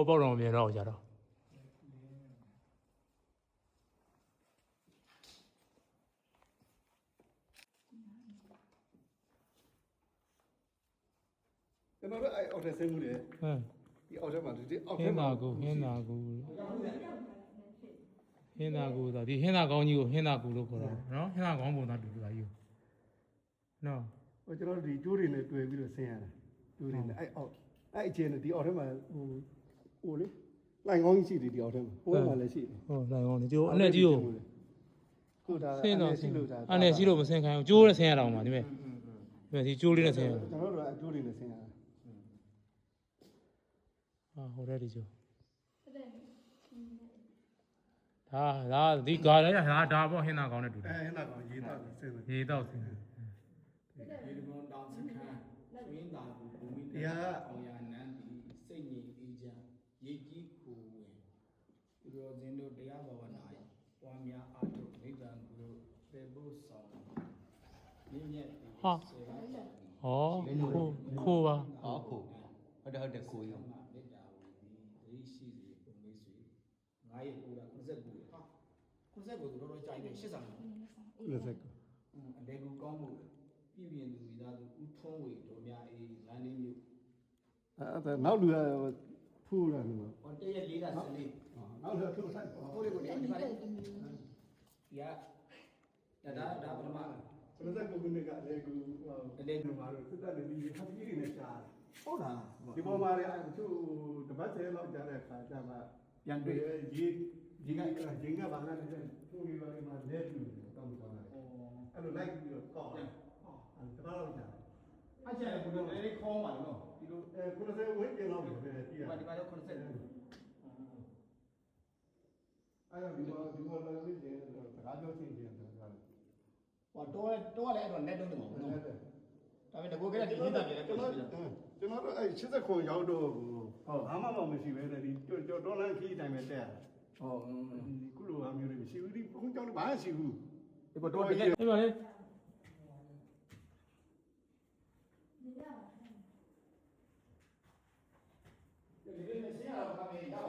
ပေါတော့မမြင်တော့ကြတော့ကျွန်တော်တို့အဲ့အောက်ထဲဆင်းမှုလေဒီအောက်ထဲမှာဒီအောက်ထဲမှာဟင်းသာကူသာဒီဟင်းသာကောင်းကြီးကိုဟင်းသာကူလို့ခေါ်တော့နော်ဟင်းသာကောင်းပုံသားတူတူကြီးနော်ဟိုကျွန်တော်တို့ဒီကျိုးတွေနဲ့တွေ့ပြီးတော့ဆင်းရတာကျိုးတွေနဲ့အဲ့အောက်အဲ့အခြေအနေဒီအောက်ထဲမှာဟိုလေလိုင်ကောင်းကြီးရှိတယ်ဒီအောက်ထဲမှာဟိုမှာလည်းရှိတယ်လိုင်ကောင်းနေကျိုးအနဲ့ကြီးကိုကိုဒါဆင်းတော့ဆင်းလို့အနေရှိလို့မဆင်းခိုင်းဘူးကျိုးနဲ့ဆင်းရတော့မှာဒီမဲ့ဒီကျိုးလေးနဲ့ဆင်းရကျွန်တော်တို့ကအကျိုးတွေနဲ့ဆင်းရတာဟိုတဲ့ဒီကျိုးဒါဒီကားလည်းဒါပေါ့ဟင်းသာကောင်းနဲ့တူတယ်ဟင်းသာကောင်းရေးတော့ဆင်းတယ်ရေးတော့ဆင်းတယ်ဒီလိုတောင်စခန်းဆွင်းတာကိုဘူမိတရားအောင်ရနန်းဒီစိတ်ငြိမ်အေးချမ်းရိတ်ကြီးကိုဝင်သူတော်စင်တို့တရားဘာဝနာပွားများအားထုတ်နိဗ္ဗာန်ကိုပြေဖို့ဆောင်မြင့်မြတ်ခိုးပါခိုးဟုတ်တယ်ကိုရုံမေတ္တာဝီဒီရှိစီပုံမေးဆွေ9ရက်9ရက်ဟာ90ကိုတော်တော်ကြာရင်80အလေကူကောင်းမှုပြည်ပြင်းသူမိသားစုဦးထွန်းဝေတို့များအေးလမ်းလေးမျိုးအဲ့နောက်လူကဖူးလာနေမှာဟောတရက်လေးတာစလေးနောက်လူထုတ်ဆိုင်ဟိုလေးကိုဒီမှာဒီကဒါပထမ90ခုနှစ်ကအလေကူအလေကူမှာတော့စစ်တပ်နေပြီးဟာကြီးတွေနဲ့ရှားဟုတ်လားဒီပေါ်မှာလည်းအချို့တပတ်ဆယ်လောက်ကြာတဲ့ခါကျမှပြန်တွေ့ရေးကဘာလဲသူ့ဒီဘာမှာလဲတူတောင်းသွားတယ်အဲ့လိုလိုက်ပြီးတော့ကောက်တယ်တပတ်လောက်ကြာအဲ့ကျဘယ်လိုလဲခေါင်းပါလို့ဒီလို90ဝန်းကျင်လောက်ပဲပြည်ရဒီမှာတော့90အဲ့တော့ဒီမှာလည်းလေးကျင်တော့စကားပြောချင်းချင်းတယ်ဟောတော့လည်းအဲ့တော့ net တုံးတယ်မဟုတ်ဘူးဒါပေမဲ့တကူကလည်းဒီရေးတာပြလဲပြကျွန်တော်တို့အဲ့80ခွန်ရောက်တော့ဘာမှမရှိပဲတဲ့ဒီတော်လန်းခီးတိုင်းပဲတက်ရခုလိုအမျိုးတွေမရှိဘူးဒီဘုံကြောင့်ဘာမှရှိဘူးဒီတော့တကယ်အဲ့ပါလေဒီနေ့ဆင်းရတော့ခါမေးရပါ